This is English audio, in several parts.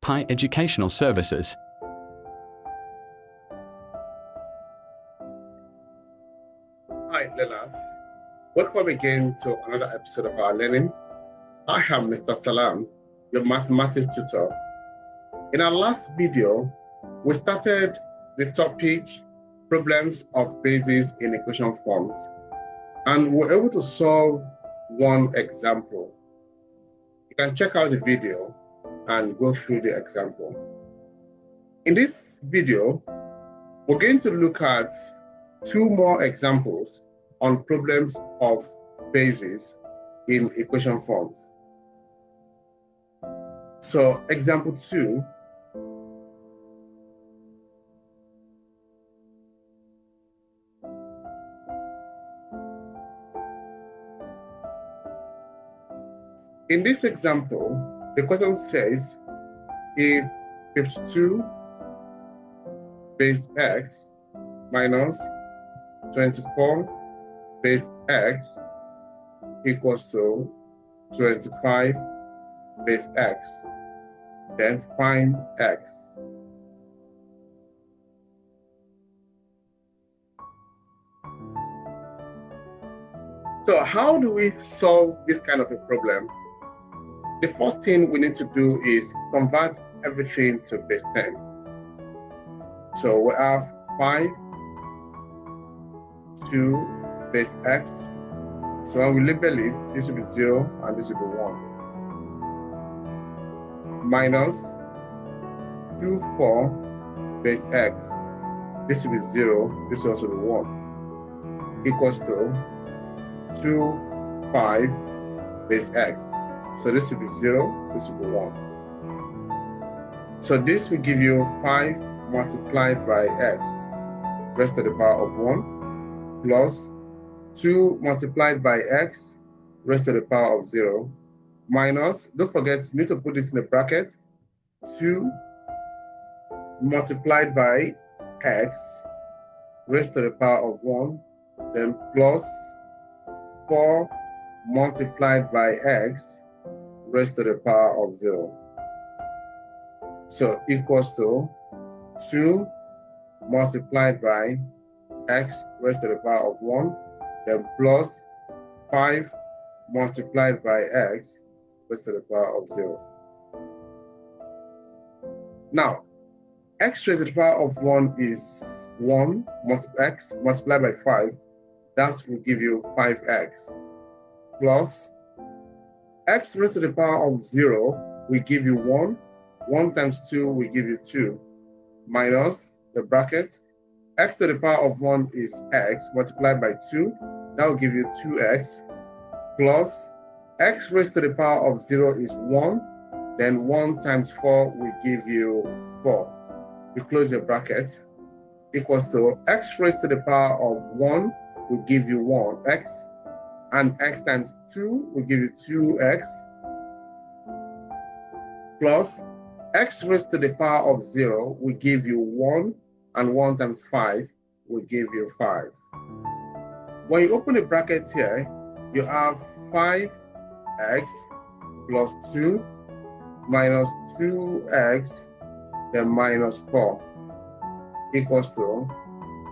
Pi Educational Services. Hi, learners. Welcome again to another episode of our learning. I am Mr. Salam, your mathematics tutor. In our last video, we started the topic problems of bases in equation forms, and we were able to solve one example. You can check out the video and go through the example. In this video, we're going to look at two more examples on problems of bases in equation forms. So, example 2. In this example, the question says, if 52 base x minus 24 base x equals to 25 base x, then find x. So how do we solve this kind of a problem? The first thing we need to do is convert everything to base 10. So we have 5, 2 base x. So when we label it, this will be 0 and this will be 1. Minus 2, 4 base x. This will be 0, this will also be 1. Equals to 2, 5 base x. So this will be 0, this will be 1. So this will give you 5 multiplied by x raised to the power of 1 plus 2 multiplied by x raised to the power of 0 minus, don't forget, you need to put this in a bracket, 2 multiplied by x raised to the power of 1, then plus 4 multiplied by x raised to the power of 0. So equals to 2 multiplied by x raised to the power of 1, then plus 5 multiplied by x raised to the power of 0. Now, x raised to the power of 1 is 1 x multiplied by 5. That will give you 5x plus x raised to the power of 0 will give you 1. 1 times 2 will give you 2. Minus the bracket. X to the power of 1 is x multiplied by 2. That will give you 2x. Plus x raised to the power of 0 is 1. Then 1 times 4 will give you 4. You close your bracket. Equals to x raised to the power of 1 will give you 1x. And x times 2 will give you 2x, plus x raised to the power of 0 will give you 1, and 1 times 5 will give you 5. When you open the bracket here, you have 5x plus 2 minus 2x, then minus 4 equals to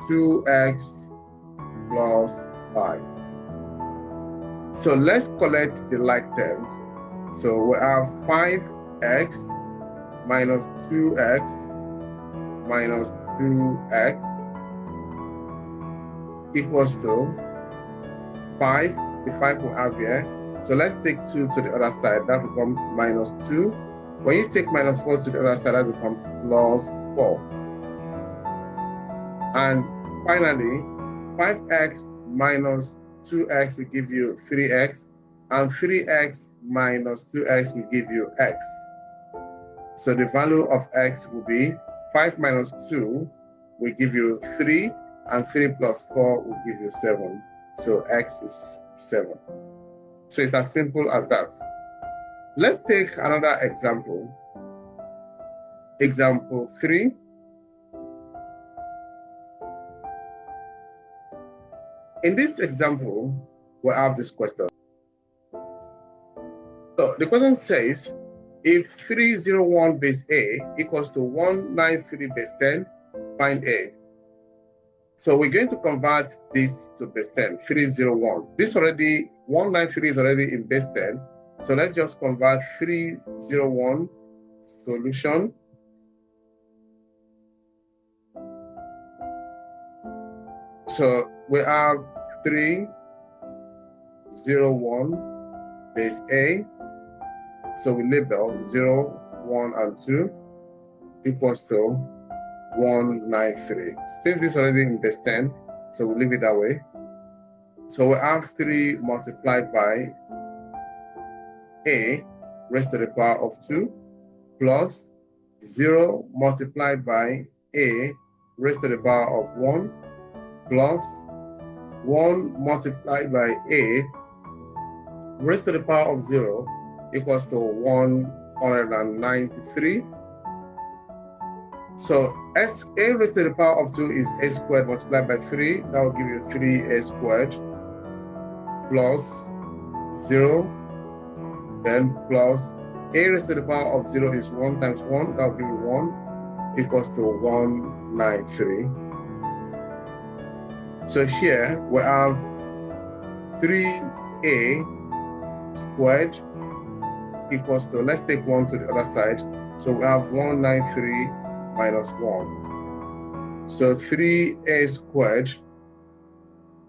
2x plus 5. So let's collect the like terms. So we have 5x minus 2x minus 2x equals to 5. The 5 we have here. So let's take 2 to the other side. That becomes minus 2. When you take minus 4 to the other side, that becomes plus 4. And finally, 5x minus 2x will give you 3x, and 3x minus 2x will give you x. So the value of x will be 5 minus 2 will give you 3, and 3 plus 4 will give you 7. So x is 7. So it's as simple as that. Let's take another example. Example 3. In this example, we have this question. So the question says, If 301 base A equals to 193 base 10, find A. So we're going to convert this to base 10, 301. This already, 193 is already in base 10. So let's just convert 301 solution. So we have 301 base A. So we label 0, 1, and 2 equals to 193. Since this is already in base 10, so we'll leave it that way. So we have 3 multiplied by A raised to the power of 2 plus 0 multiplied by A raised to the power of 1 plus 1 multiplied by A raised to the power of 0 equals to 193. So A raised to the power of 2 is A squared multiplied by 3. That will give you 3A squared plus 0. Then plus A raised to the power of 0 is 1 times 1. That will give you 1 equals to 193. So here we have 3A squared equals to, let's take 1 to the other side. So we have 193 minus 1. So 3A squared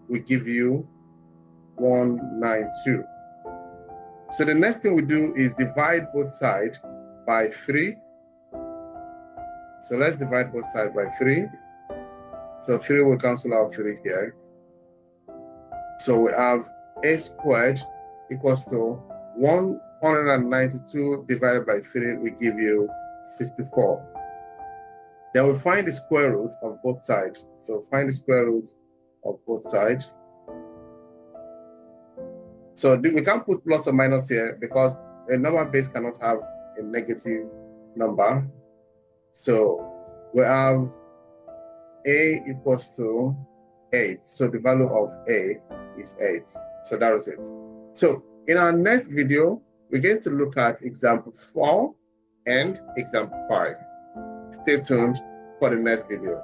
will give you 192. So the next thing we do is divide both sides by 3. So let's divide both sides by 3. So 3 will cancel out 3 here. So we have A squared equals to 192 divided by 3 will give you 64. Then we find the square root of both sides. So find the square root of both sides. So we can't put plus or minus here because a number base cannot have a negative number. So we have A equals to 8. So the value of A is 8. So that is it. So in our next video, we're going to look at example 4 and example 5. Stay tuned for the next video.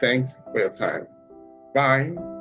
Thanks for your time. Bye.